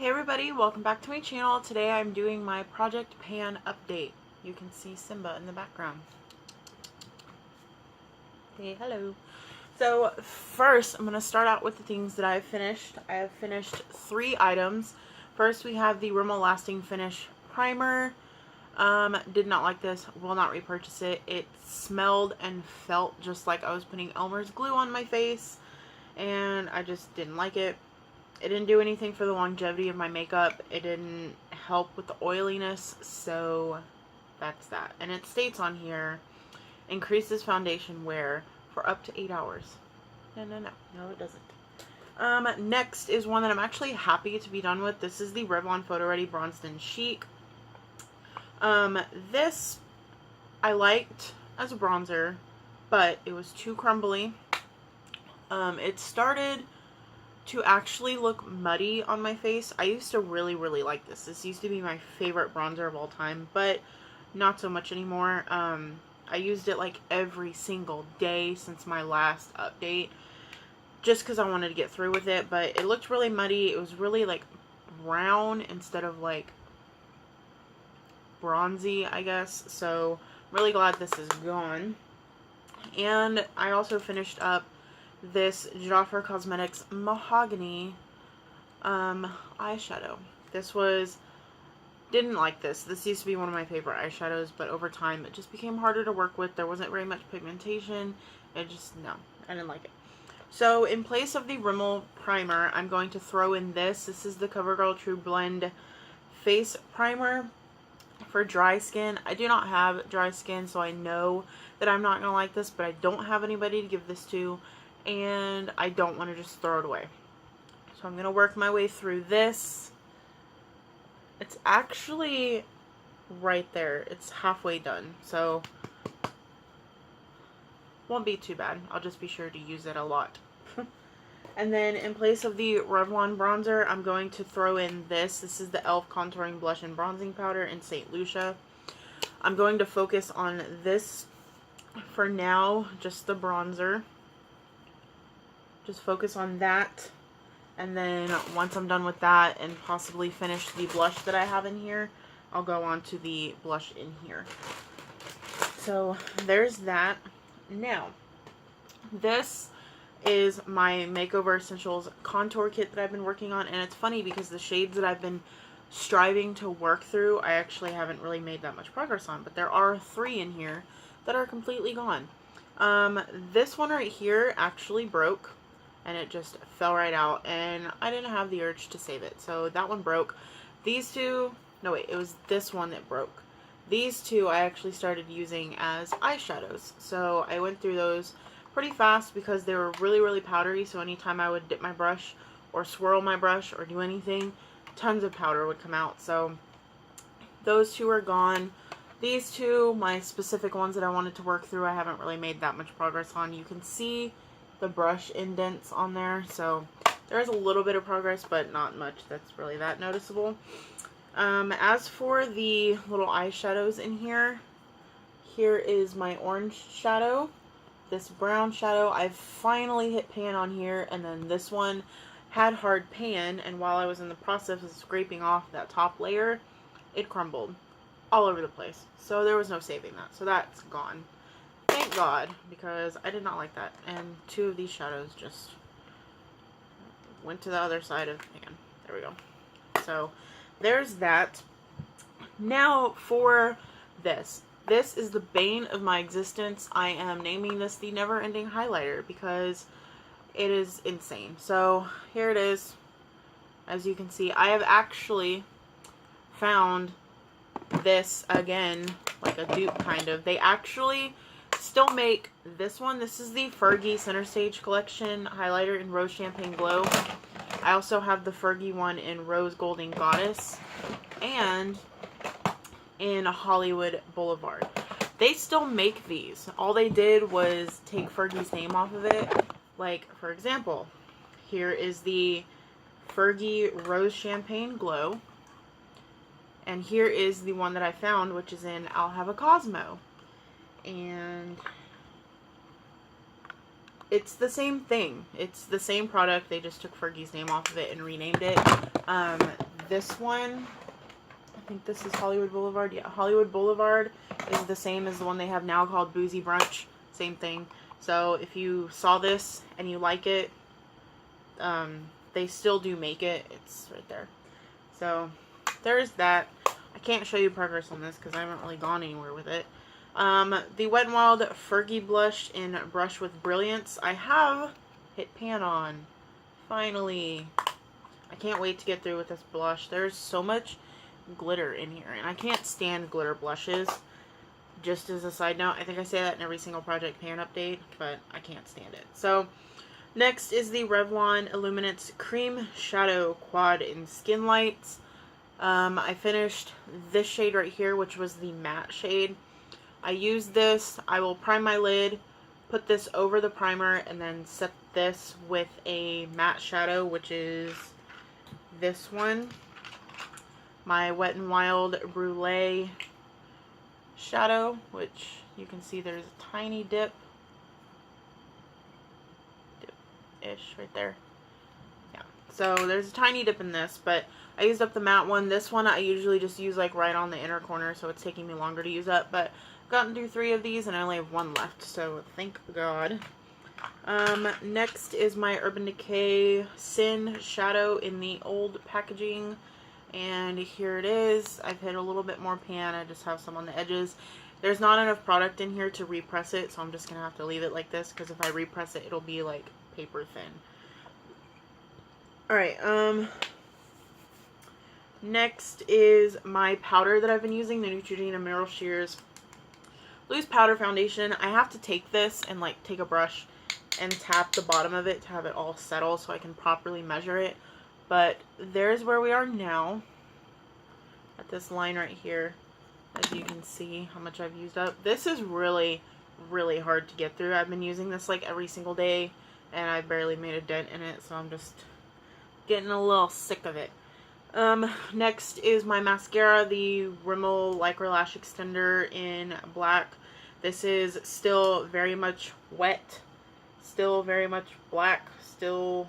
Hey everybody, welcome back to my channel. Today I'm doing my Project Pan update. You can see Simba in the background. Hey, hello. So first I'm going to start out with the things that I've finished. I have finished 3 items. First we have the Rimmel Lasting Finish Primer. Did not like this, will not repurchase it. It smelled and felt just like I was putting Elmer's glue on my face, and I just didn't like it. It didn't do anything for the longevity of my makeup. It didn't help with the oiliness, so that's that. And it states on here, increases foundation wear for up to 8 hours. No, it doesn't. Next is one that I'm actually happy to be done with. This is the Revlon Photo Ready Bronzed in Chic. This I liked as a bronzer, but it was too crumbly. It started to actually look muddy on my face. I used to really like this. This used to be my favorite bronzer of all time, but not so much anymore. I used it like every single day since my last update, just because I wanted to get through with it, but it looked really muddy. It was really like brown instead of like bronzy, I guess. So I'm really glad this is gone. And I also finished up this Joffre Cosmetics Mahogany eyeshadow. Didn't like this. This used to be one of my favorite eyeshadows, but over time it just became harder to work with. There wasn't very much pigmentation. No, I didn't like it. So in place of the Rimmel primer, I'm going to throw in this. This is the CoverGirl True Blend Face Primer for dry skin. I do not have dry skin, so I know that I'm not going to like this, but I don't have anybody to give this to, and I don't want to just throw it away. So I'm going to work my way through this. It's actually right there. It's halfway done, so won't be too bad. I'll just be sure to use it a lot. And then in place of the Revlon bronzer, I'm going to throw in this. This is the e.l.f. Contouring Blush and Bronzing Powder in St. Lucia. I'm going to focus on this for now, just the bronzer. Just focus on that. And then once I'm done with that and possibly finish the blush that I have in here, I'll go on to the blush in here. So there's that. Now, this is my Makeover Essentials contour kit that I've been working on, and it's funny because the shades that I've been striving to work through, I actually haven't really made that much progress on, but there are 3 in here that are completely gone. This one right here actually broke, and it just fell right out, and I didn't have the urge to save it, so that one broke. These 2, no wait, it was this one that broke. These 2 I actually started using as eyeshadows, so I went through those pretty fast because they were really powdery, so anytime I would dip my brush or swirl my brush or do anything, tons of powder would come out. So those 2 are gone. These 2, my specific ones that I wanted to work through, I haven't really made that much progress on. You can see the brush indents on there, so there is a little bit of progress, but not much that's really that noticeable. As for the little eyeshadows in here, here is my orange shadow. This brown shadow, I've finally hit pan on here, and then this one had hard pan, and while I was in the process of scraping off that top layer, it crumbled all over the place. So there was no saving that. So that's gone. Thank God, because I did not like that. And 2 of these shadows just went to the other side of the pan. There we go. So there's that. Now for this. This is the bane of my existence. I am naming this the Never Ending Highlighter because it is insane. So here it is. As you can see, I have actually found this again, like a dupe kind of. They actually still make this one. This is the Fergie Center Stage Collection highlighter in Rose Champagne Glow. I also have the Fergie one in Rose Golden Goddess and in Hollywood Boulevard. They still make these. All they did was take Fergie's name off of it. Like, for example, here is the Fergie Rose Champagne Glow. And here is the one that I found, which is in I'll Have a Cosmo. And it's the same thing. It's the same product. They just took Fergie's name off of it and renamed it. this one, I think this is Hollywood Boulevard. Yeah, Hollywood Boulevard is the same as the one they have now called Boozy Brunch. Same thing. So if you saw this and you like it, they still do make it. It's right there. So there's that. I can't show you progress on this because I haven't really gone anywhere with it. The Wet n Wild Fergie Blush in Brush with Brilliance. I have hit pan on. Finally. I can't wait to get through with this blush. There's so much glitter in here, and I can't stand glitter blushes. Just as a side note, I think I say that in every single Project Pan update, but I can't stand it. So, next is the Revlon Illuminance Cream Shadow Quad in Skin Lights. I finished this shade right here, which was the matte shade. I used this. I will prime my lid, put this over the primer, and then set this with a matte shadow, which is this one. My Wet n Wild Brulee shadow, which you can see there's a tiny dip-ish right there. Yeah, so there's a tiny dip in this, but I used up the matte one. This one I usually just use like right on the inner corner, so it's taking me longer to use up, but I've gotten through 3 of these and I only have 1 left, so thank God. Next is my Urban Decay Sin Shadow in the old packaging. And here it is. I've hit a little bit more pan. I just have some on the edges. There's not enough product in here to repress it, so I'm just going to have to leave it like this, because if I repress it, it'll be like paper thin. Alright, next is my powder that I've been using, the Neutrogena Mineral Shears Loose Powder Foundation. I have to take this and like take a brush and tap the bottom of it to have it all settle so I can properly measure it. But there's where we are now, at this line right here. As you can see how much I've used up. This is really, really hard to get through. I've been using this like every single day, and I barely made a dent in it, so I'm just getting a little sick of it. Next is my mascara, the Rimmel Lycra Lash Extender in black. This is still very much wet, still very much black, still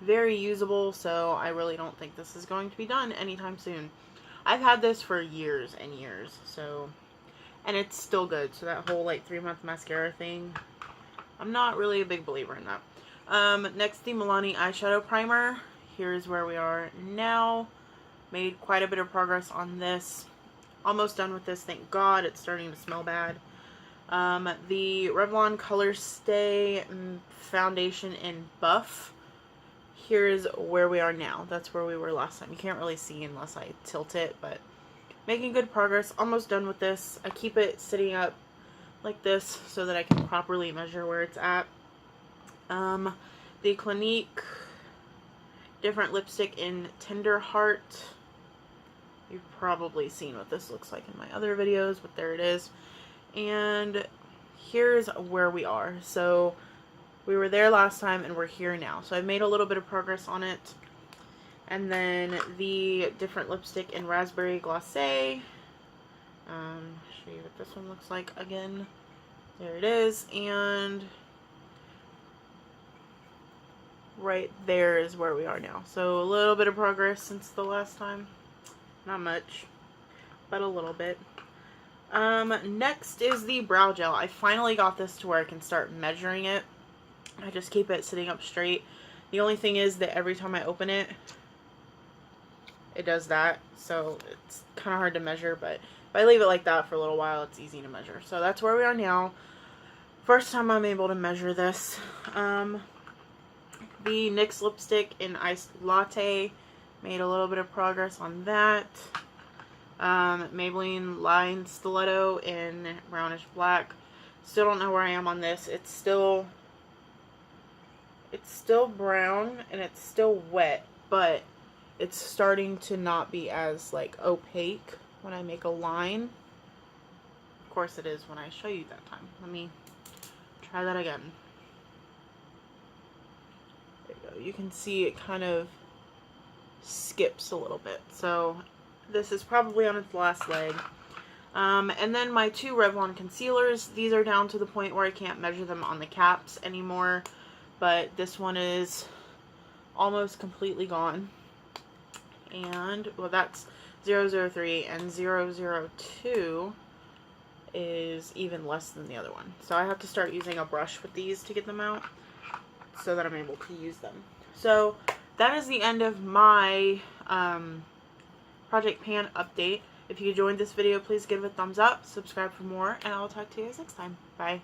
very usable, so I really don't think this is going to be done anytime soon. I've had this for years and years, so, and it's still good. So that whole like 3-month mascara thing, I'm not really a big believer in that. Next, the Milani eyeshadow primer. Here's where we are now. Made quite a bit of progress on this. Almost done with this, thank God. It's starting to smell bad. The Revlon Color Stay foundation in Buff. Here's where we are now. That's where we were last time. You can't really see unless I tilt it, but making good progress. Almost done with this. I keep it sitting up like this so that I can properly measure where it's at. The Clinique Different Lipstick in Tender Heart. You've probably seen what this looks like in my other videos, but there it is. And here's where we are. So we were there last time and we're here now. So I've made a little bit of progress on it. And then the Different Lipstick in Raspberry Glacé. Show you what this one looks like again. There it is. And right there is where we are now. So a little bit of progress since the last time. Not much, but a little bit. Next is the brow gel. I finally got this to where I can start measuring it. I just keep it sitting up straight. The only thing is that every time I open it, it does that. So it's kind of hard to measure, but if I leave it like that for a little while, it's easy to measure. So that's where we are now. First time I'm able to measure this. The NYX lipstick in Iced Latte. Made a little bit of progress on that. Maybelline Line Stiletto in Brownish Black. Still don't know where I am on this. It's still brown and it's still wet, but it's starting to not be as like opaque when I make a line. Of course it is when I show you that time. Let me try that again. There you go. You can see it kind of skips a little bit. So this is probably on its last leg. And then my 2 Revlon concealers. These are down to the point where I can't measure them on the caps anymore. But this one is almost completely gone. And, well, that's 003, and 002 is even less than the other one. So I have to start using a brush with these to get them out so that I'm able to use them. So that is the end of my Project Pan update. If you enjoyed this video, please give it a thumbs up, subscribe for more, and I'll talk to you guys next time. Bye.